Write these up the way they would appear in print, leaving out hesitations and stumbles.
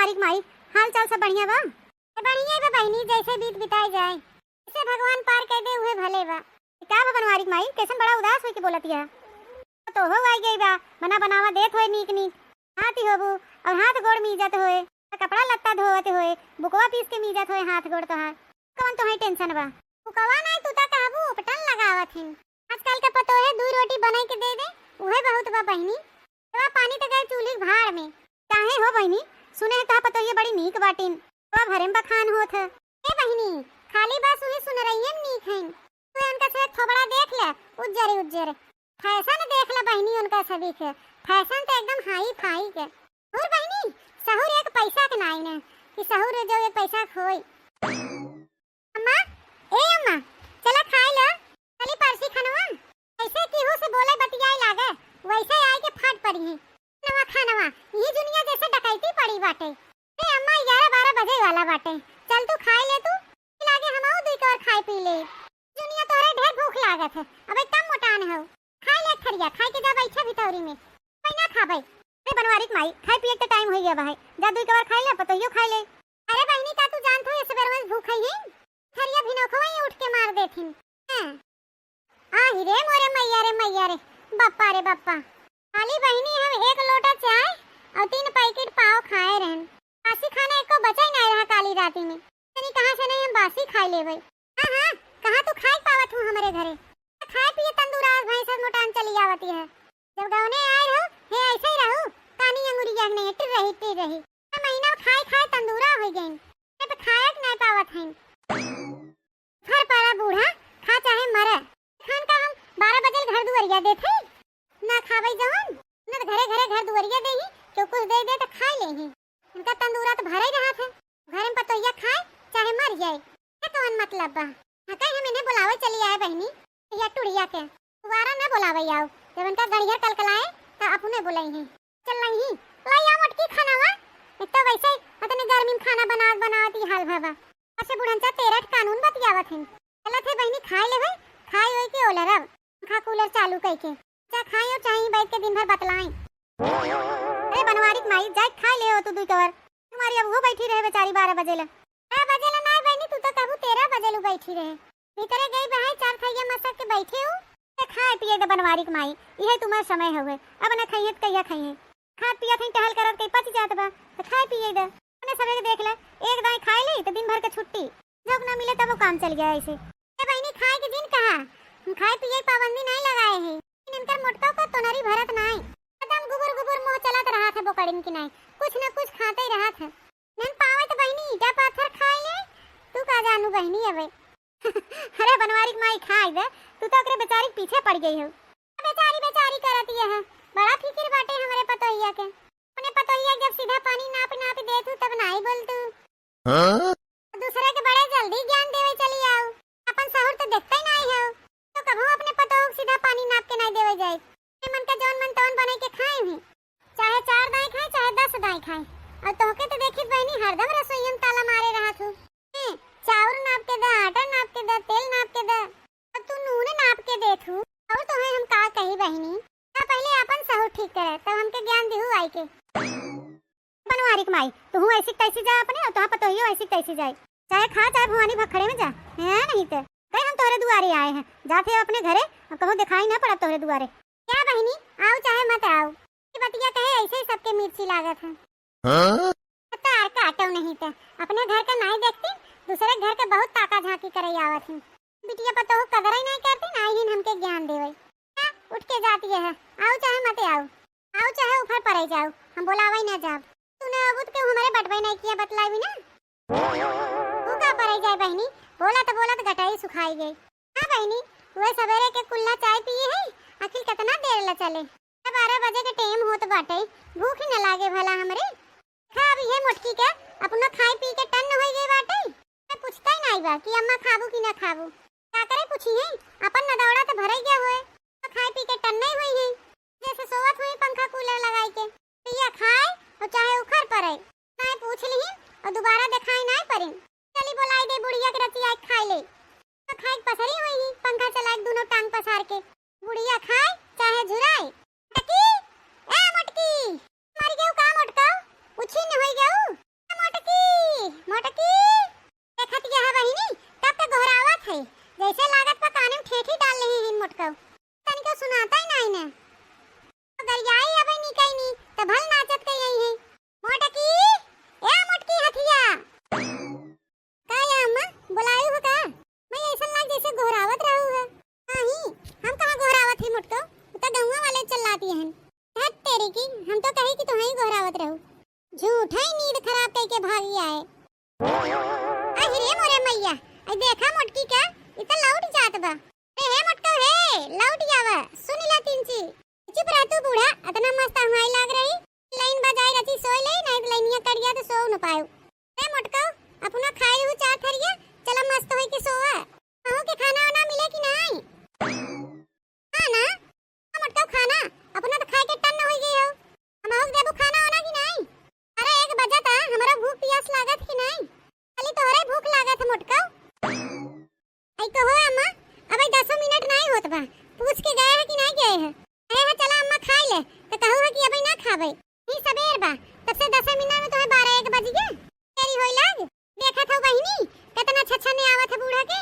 बनवारी माई, हाल चाल सब बढ़िया बा? बढ़िया बा बहनी, जैसे बीत बिताई जाए इसे भगवान पार कर दे हुए भले बा। का बा बनवारी माई, कैसन बड़ा उदास होई के बोलती है? तो हो आई गई बा, बना बनावा देत होए नीक नीक, हाथ ही होबू और हाथ गोड़ मीजत होए, कपड़ा लत्ता धोवत होए, बुकवा पीस के मीजत होए हाथ गोड़ तोहार। कौन तो है टेंशन बा? बुकवा नहीं तू ता कहबू उपटन लगावत है। आजकल का पतो है, दूध रोटी बनाई के दे दे उहे बहुत बा बहनी। तवा पानी तो गए चूल्ही भाड़ में। काहे हो बहनी, सुने है ता पतो ये बड़ी नीक बाटिन, तवा भरेम बखान होत है। ए बहनी, खाली बस उही सुन रही है नीक है। तू उनका से थोबड़ा देख ले, उज्जर उज्जर फैशन देख ले बहनी उनका सभी के। फैशन तो एकदम हाई फाई के। और बहनी, सहूर एक पैसा के नाई ने कि सहूर जो एक पैसा खोई। अम्मा, ए अम्मा, चला खाई लो, चली परसी खनवा। ऐसे केहू से बोले बतियाई लागे, वैसे आई के फाट पड़ी है। नवा खानवा, ये दुनिया जैसे डकैती पड़ी बाटे। ए अम्मा, 11-12 बजे वाला बाटे, चल तू खाई ले तू, लागे हमाऊ दुई और खाई पी ले। दुनिया तोरे ढेर भूख लागत है, अबे तम मोटान हो। खाई ले खरिया, खाई के जा बैठा भितौरी में, पैना खा भाई। ए बनवारी माई, खाई पिए के टाइम हो गया भाई, जा दुई कवर खाई ले, पतोहियो खाई ले। अरे बहनी, का तू जानत हो ये सबेर में भूख है? खरिया भिनोखवा ही उठ के मार देथिन। हां, आही रे मोरे मैया रे, बाप्पा रे बाप्पा। खाली बहनी हम एक लोटा चाय और 3 पैकेट पाव खाए रहन। बासी खाना एको बचा ही नहीं रहा काली राती में। तनी कहां से नहीं हम बासी खाई लेबै। हां हां, कहां तू खाई पावत हूं हमरे घरे? खाए पिए तंदुरास भैंस मोटान चली आवती है। जब गावने आए रहो, हे ऐसे ही रहू, कानी अंगुरिया ने टिर रही। महीना खाए खाए तंदूरा हो गई, अब खाए नहीं पावत है। हर पारा बूढ़ा खा चाहे मरे, खान का हम 12 बजे घर दुवरिया देथे ना खावे जवन, ना घरे घरे घर दुवरिया देही, जो कुछ दे दे तो खा लेही। इनका तंदूरा तो भरे रहा था, घर में पतोहिया खाए चाहे मर जाए, क्या कौन मतलब बा? हकई हम इन्हें बुलावे चली आए बहनी, या टुड़िया के दोबारा ना बुलावे आओ। जब इनका गड़िया कलकलाए तो अपने बुलाई है। चल नहीं लाई आ मटकी खानावा, इतना वैसे अतने गर्मी में खाना बनावती हाल भाबा। ऐसे बुढ़नचा तेरा कानून बतियावत है। चलत है बहनी, खाई ले भाई, खाई होई के ओला रब खा कूलर चालू कई के चा खाई और चाही बैठ के दिन भर बतलाई। अरे बनवारी माई, जाए खाई ले हो तू दुई कवर। तुम्हारी अब वो बैठी रहे बेचारी 12 बजे ला। 12 बजे ला नहीं बहनी, तू तो कबू 13 बजे लू बैठी रहे। भीतरे गई बहाई 4 खैया मसक के बैठे हो। खाए पिए द बनवारी माई, यही तुम्हार समय हुए। अब ना खाइए तो कहिया खाइए, खा पिया थे टहल करत कई पच जात बा, तो खाए पिए द अपने सवेरे देख ले, एक दाई खाई ले तो दिन भर के छुट्टी, जब ना मिले तब वो काम चल गया ऐसे। ए बहनी, खाए के दिन कहा खाए पिए पाबंदी नहीं लगाए है, इनकर मोटका को तोनरी भरत नहीं, एकदम गुबुर मोह चलत रहा था बोकड़िन की नहीं, कुछ न कुछ खाते ही रहा था। नन पावे तो बहनी ईटा पाथर खाए ले, तू का जानू बहनी अबे। अरे बनवारी माई, खाए दे, तू तो ओकरे बेचारी पीछे पड़ गई हो। बेचारी करती है, बड़ा फिक्र बाटे हमारे पतोहिया के। अपने पतोहिया जब सीधा पानी नाप दे तू तब नहीं बोल तू। हां, दूसरे के बड़े जल्दी ज्ञान देवे चली आओ। अपन सहूर तो देखते ही नहीं हो, तो कभो अपने पतोह सीधा पानी नाप के नहीं देवे जाए। मन का जौन मन तौन बना के खाए ही, चाहे 4 दाई खाए चाहे 10 दाई खाए। और तोहके तो देखी बहनी हरदम रसोई में ताला मारे रहा तू। चावल नाप के दे, आटा नाप के दे, तेल नाप के दे, अब तू नून नाप के दे तू। और तो है हम का कही बहनी, ना पहले अपन सहूर ठीक करे तब हमके ज्ञान देहु आई के। बनवारी माई, तू ऐसी तैसी जा अपने, और तोहा पतोहियो ऐसी तैसी जाए, चाहे खा चाहे भवानी भखड़े में जा। है नहीं तो कहीं हम तोरे दुआरे आए हैं, जाते अपने घरे और कहो दिखाई ना पड़ा तोरे दुआरे। क्या बहनी, आओ चाहे मत आओ, ये बतिया कहे ऐसे ही सबके मिर्ची लागत है। तार काटो नहीं तो अपने घर का नहीं देखती, दूसरे घर के बहुत ताका झांकी करे आवत है। बिटिया पतोह कदर ही नहीं करती, ना ही हमके ज्ञान देवे। उठ के जाती है, आओ चाहे मत आओ, आओ चाहे ऊपर पड़े जाओ, हम बोलावे ना जाब। तूने अबूत के हमारे बटवे नहीं किया बतलाई ना, तू का पड़े जाए बहनी, बोला तो गटाई सुखाई गई। हां बहनी, वो सवेरे के कुल्ला चाय पिए है, आखिर कितना देर ला चले, 12 बजे के टाइम होत बाटे, भूख न लागे भला हमरे। खा भी है मोटकी के, अपना खाई पी के टन हो गई बाटे। मैं पूछता ही नहीं बा कि अम्मा खाबू कि ना खाबू, क्या करे पूछी है, अपन न दौड़ा तो भरे गया होए, तो खाई पी के टन नहीं हुई है, जैसे सोवत हुई पंखा कूलर लगाई के। पिया खाए और चाहे उखर पड़े, मैं पूछ ली और दोबारा दिखाई नहीं पड़ी। चली बोलाई दे बुढ़िया के रतिया खाई ले, तो खाई पसरी हुई, पंखा चलाए दोनों टांग पसार के, बुढ़िया खाए चाहे झुराए। मटकी, ए मटकी, मर गयो का मटका, उछी न होई गयो। उठे नींद खराब करके भागी आए। अरे मोरे मैया, आई देखा मोटकी का इतना लौट जात बा। हे मोटका हे, लौट जावा। सुन ला तिनची। चुप रह तू बूढ़ा, इतना मस्त हमाई लाग रही। लाइन बजाई रची सोई ले, नहीं तो लाइनिया कट गया तो सो न पायो। हे मोटका, अपना खाई हु चार थरिया, चला मस्त होई के सोवा। कहूं के खाना वाना मिले कि नहीं? खाना? मोटका खाना, अपना तो खाए के टन न होई गई हो। हम आउक देबो खाना वाना कि नहीं? अरे 1 बजा ता, हमरा भूख प्यास लागत कि नहीं? खाली तोहरे भूख लागत है मोटका। आई कहो अम्मा, अबे 10 मिनट नहीं होत बा। पूछ के गए है कि नहीं गए है? अरे चला अम्मा खाई ले, तो कहू है कि अबे ना खाबे। ही सबेर बा, तब से 10 मिनट में तुम्हें 12-1 बज गए। तेरी होई लाग, देखा था बहिनी, कितना छछा ने आवत है बूढ़ा के।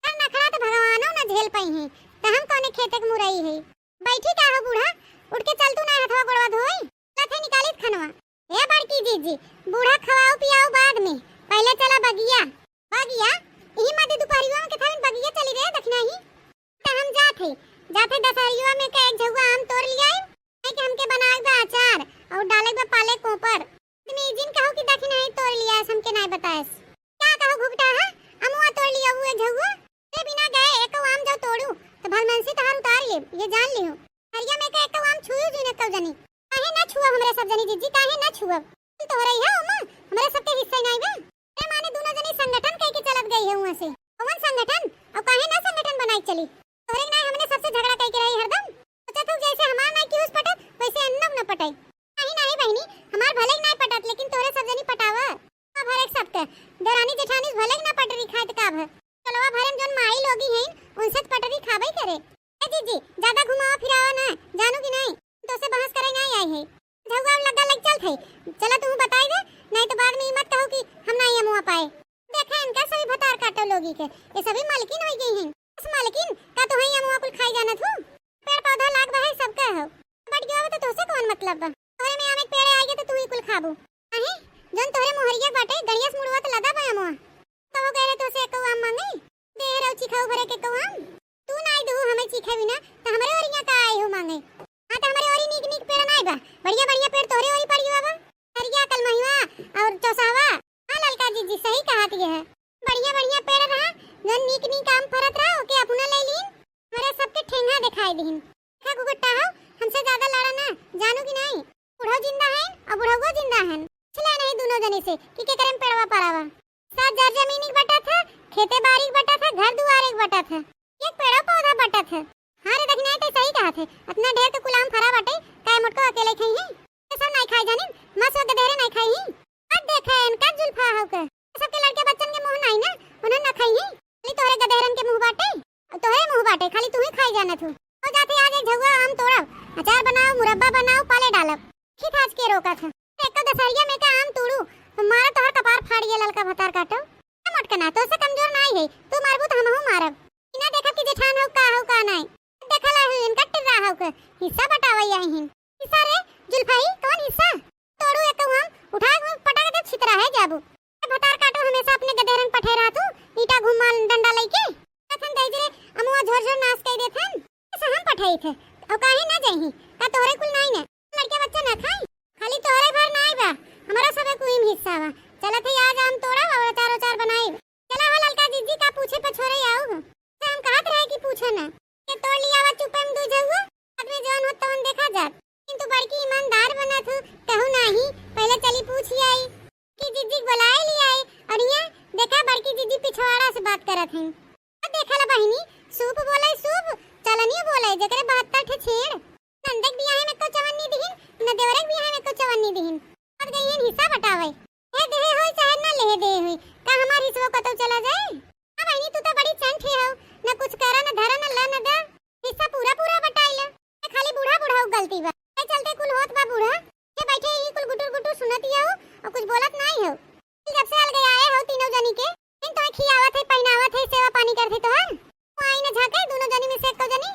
कर नखरा तो भगवानो ना झेल पई है, तो हम कोने खेते के मुरई है। बैठी का हो बूढ़ा, उठ के चल तू ना हथवा गोड़वा धोई। लथे निकालित खनवा। ए बड़की जीजी, बूढ़ा खवाओ पियाओ बाद में, पहले चला बगिया। बगिया? यही मध्य दोपहरिया में के थाविन बगिया चली रे दखना ही। त हम जाथे दशहरिया में के एक झुआ आम तोड़ लियाई, नहीं कि हमके बनाए बा अचार और डाले बा पाले कोपर। तुम जिन कहू कि दखना ही तोड़ लिया, हमके नहीं बताएस। क्या कहू घुगटा है? अमुआ तोड़ लिया हुए झुआ। ते बिना गए एक आम जो तोड़ू तो भगवान तहार उतार ले, ये जान लियो। हरिया में के एक आम छुयू जी न कब जानी। काहे ना छुआ हमरे सब जनी जीजी, काहे ना छुआ? तुम तो रही है ओमा, हमरे सब के हिस्सा नहीं बे। ए माने दोनों जनी संगठन कह के चलत गई है वहां से। कौन संगठन? और काहे ना संगठन बनाई चली? तोरे नहीं हमने सबसे झगड़ा कह के रही हरदम। सोचा तू जैसे हमार नहीं क्यूस पटत, वैसे अन्नम न पटाई। नहीं बहनी, हमार भले नहीं पटत, लेकिन तोरे सब जनी पटावा। अब हर एक सबके दरानी जेठानी भले ना पटरी खात काब है। चलवा भरम जोन माई लोगी हैं, उनसे पटरी खाबई करे। ए जीजी, ज्यादा घुमावा फिरावा ना, जानू कि नहीं? तो से बहस करे नहीं आई है। झगड़ा लगा लग चल थई। चला तू बताई दे, नहीं तो बाद में मत कहू कि हम नहीं मुआ पाए। देखे इनका सभी भतार काटो लोगी के, ये सभी मालकिन हो गई हैं। इस मालकिन का तो है मुआ कुल खाई जाना थू। पेड़ पौधा लाग बा है सबका हो। बट गया तो तोसे कौन मतलब बा? तोरे में आमे पेड़ आएगे तो तू ही कुल खाबू। आहे जन तोरे मोहरिया बाटे गड़ियास मुड़वा तो लदा बा मुआ। तो वो कह रहे तो से कौआ मांगे दे रौ चिखाऊ भरे के कौआ। तू नहीं दू हमें चिखे बिना तो हमरे ओरिया का आए हो मांगे। हां तो हमरे ओरी नीक नीक पेड़ नहीं बा, बढ़िया बढ़िया पेड़ तोरे ओरी पड़ी बा। हरिया कलमहिवा और चौसावा। हां ललका जीजी सही कहत है, बढ़िया बढ़िया पेड़ रहा जन नीक नीक काम फरत रहा ओके अपना ले लीन। मेरे सबके ठेंगा दिखाई दीन। खा गुगट्टा हो, हमसे ज्यादा लड़ा ना, जानू कि नहीं? बुढ़ा जिंदा है और बुढ़वा जिंदा है। चला नहीं दोनों जने से कि के करम पेड़वा पड़ावा। 7 जर जमीन एक बटा था, खेते बाड़ी एक बटा था, घर दुआर एक बटा था, एक पेड़ पौधा बटा था। हां रे दखना तो सही कहा थे, इतना ढेर तो कुलाम फरा बाटे, काय मोटको अकेले खाई है? तो सब नहीं खाई जाने, मस वग ढेरे नहीं खाई है। अब देखा इनका जुल्फा हो के सबके लड़के बच्चन के मुंह नहीं ना, उन्हें ना खाई है। खाली तोरे गधेरन के मुंह बाटे और तोरे मुंह बाटे, खाली तू ही खाई जाना थू। हो जाते आज एक झुआ आम तोड़ो, अचार बनाओ, मुरब्बा बनाओ, पाले डालो। खित आज के रोका था। एक तो दशहरिया में का आम तोड़ू तो मारा तोहर कपार फाड़ गया ललका भतार काटो। मोटकना तो से कमजोर नहीं है, तू मारबू तो हमहू मारब। इना देखब कि जेठान हो का नहीं। देखला है इनका टिरा हो के हिस्सा बटावई आई हिन। हिस्सा रे जुल्फाई कौन हिस्सा? तोड़ू एक हम उठा के पटा के छितरा है जाबू। भतार काटो हमेशा अपने गधेरन पठेरा तू, ईटा घुमाल डंडा लेके। तखन दइजरे अमुआ झोर झोर नाच कई देथन। ऐसा हम पठाई थे और काहे ना जाई का तोरे कुल नहीं ने लड़के बच्चे ना खाई। खाली तोरे भर नहीं बा, हमारा सबे कुइम हिस्सा बा। चला थे आज हम तोड़ा और चार बनाई। चला हो ललका जीजी का पूछे पछोरे आऊ। से हम कहत रहे कि पूछे ना के तोड़ लिया वा चुपे में दू जहुआ। आदमी जौन हो तवन देखा जात, किंतु बड़की ईमानदार बना थू। कहू नहीं पहले चली पूछी आई कि जीजी बुलाए ली आई और ये देखा बड़की जीजी पिछवाड़ा से बात करत हैं। अब देखा ला बहिनी सूप बोले सूप, चलनी बोले जकरे 72 ठे छेड़। नंदक बियाह में को चवन्नी दिहिन, न देवरक बियाह में को चवन्नी दिहिन। और गईन हिस्सा बटावे। हे देहे होई चाहे न लेहे दे होई, का हमार हिस्सा कतो चला जाए? अब बहिनी तू तो बड़ी चंट है हो, न कुछ करा न धरा न ला न दा। हिस्सा पूरा पूरा बटाइला। खाली बूढ़ा बूढ़ा गलती बा। ए चलते कुल होत बा बूढ़ा। के बैठे ही कुल गुटुर गुटुर सुनतिया हो और कुछ बोलत नहीं हो। जब से अलग आए हो तीनों जनी के, इन तो खियावत है, पहनावत है, सेवा पानी करत है तोहर। आई न झाके दोनों जनी में से एको जनी।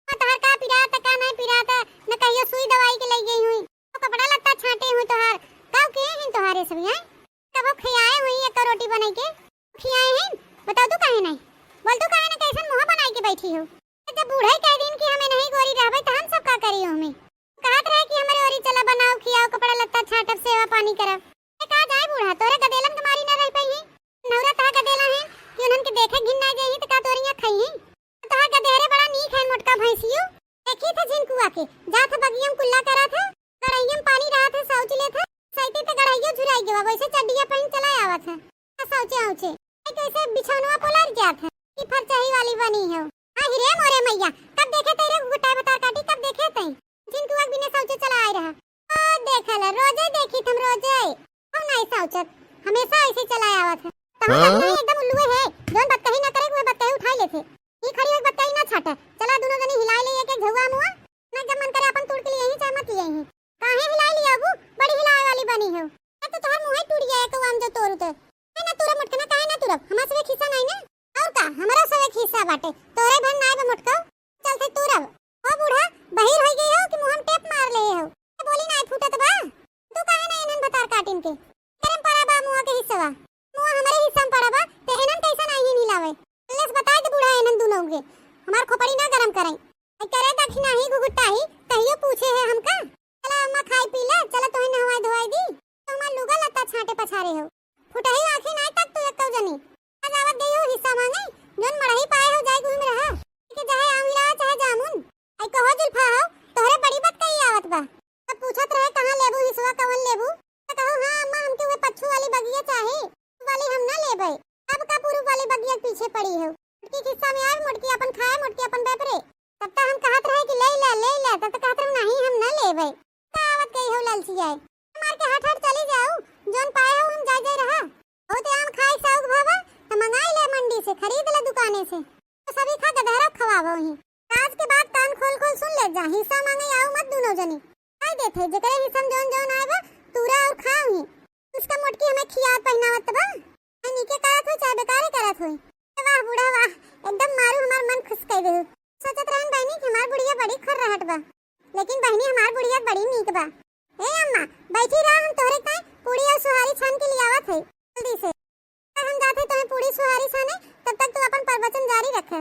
तोहर का पिराता का नहीं पिराता, न कहियो सुई दवाई के ले गई हुई। तो कपड़ा लत्ता छाटे हुई तोहर। काऊ के हैं तोहरे सब हैं? कब खियाए हुई एक रोटी बनाई के खियाए हैं? बता तू काहे नहीं? बोल तू काहे न कैसन मुंह बनाई के बैठी हो? जब बूढ़ा कह दिन कि हमें नहीं गोरी रहबे त हम सब का करियो हमें? कहत रहे कि हमरे ओरी चला बनाओ, खियाओ, कपड़ा लत्ता छाटब, सेवा पानी करब। बूढ़ा तोरे गदेलन के मारी ना रह पई नौरा तहा गदेला है कि उनन के देखे घिन ना जाई त का तोरिया खई तहा गदेरे बड़ा नीक है मोटका भैंसियो देखी थे झिनकुआ के जात बगियम कुल्ला करा था कढ़ाईयम पानी रहा था शौच ले था सैते ते कढ़ाईयो झुराई गवा वैसे चड्डिया पहन चला आवा था शौचे औचे कैसे बिछौनवा पोलर जात है की फरचाही वाली बनी है आ हिरे मोरे मैया कब देखे तेरे गुटाई बता काटी कब देखे तई झिनकुआ बिना शौचे चला आ रहा ओ देखला रोजे देखी तुम रोजे हम नहीं शौचत हमेशा ऐसे चला आवा था तहु एकदम उल्लू है जोन बत्तही ना करे वो बत्तही उठाई लेथे ई खड़ी एक बत्तही ना छाटे चला दोनों जने हिलाई ले एक झुआ मुआ ना जब मन करे अपन तोड़ के लिए यही चाहे मत यही काहे हिलाई लिया अबू बड़ी हिलाई वाली बनी है तो तोहर मुंह टूट गया है हम जो तोड़ तो है ना तुरब मुटका ना काहे ना तुरब हमरा से खिस्सा नहीं ना और का हमरा से खिस्सा बाटे तोरे भन नाय बे मुटका चलते तुरब ओ बूढ़ा बहिर हो गई हो कि मुंह में टेप मार ले हो बोली ना फूटत बा तू काहे ना इनन बता काटिन के करम पड़ा बा मुंह के हिस्सा मुंह हमारे हिस्सा में पड़ा बा ते इनन कैसा नहीं हिलावे लेस बता दे बूढ़ा इनन दोनों के हमार खोपड़ी ना गरम करई आई करे दक्षिणा ही गुगुट्टा ही तहियो पूछे है हमका चला अम्मा खाई पी ले चला तोहे नहवाई धोई दी तो हमार लुगा लत्ता छाटे पछारे हो फुटही आंखें ना तक तू एकौ जनी आज आवत देयो हिस्सा मांगे जोन मड़ही पाए हो जाए घूम रहा कि चाहे आंवला चाहे जामुन आई कहो जुल्फा हो तोहरे बड़ी बात कही आवत बा तब पूछत रहे कहां लेबू हिस्सा कवन लेबू तो कहो हां अम्मा हमके वो पछू वाली बगिया चाहे वाली हम ना लेबै अब का पूर्व वाली बगिया पीछे पड़ी है मोटकी हिस्सा में आए मोटकी अपन खाए मोटकी अपन बेपरे तब तक हम कहत रहे कि ले तब तक कहत रहे नहीं हम ना लेबै कावत गई हो लालची आए मार के हट चली जाऊ जोन पाए हो हम जाय रहा होते आम खाए साउग भावा तो मंगाई ले मंडी से खरीद ले दुकाने से तो सभी खा गधरा खवाबो ही आज के बाद कान खोल सुन ले जा हिस्सा मांगे आओ मत दोनों जनी आई देथे जेकरे हिस्सा जोन आएबा तूरा और खाओ ही उसका मोटकी हमें खिया पहनावत बा आई नीके करत हो चाहे बेकारे करत हो वाह बूढ़ा वाह एकदम मारू हमार मन खुश कर दे सोचत रहन बहनी कि हमार बुढ़िया बड़ी खर रहत बा लेकिन बहनी हमार बुढ़िया बड़ी नीक बा ए अम्मा बैठी रह हम तोहरे काए पूड़ी और सुहारी छान के लिए आवत है जल्दी से हम जाते तुम्हें पूड़ी सुहारी छाने तब तक तू अपन प्रवचन जारी रख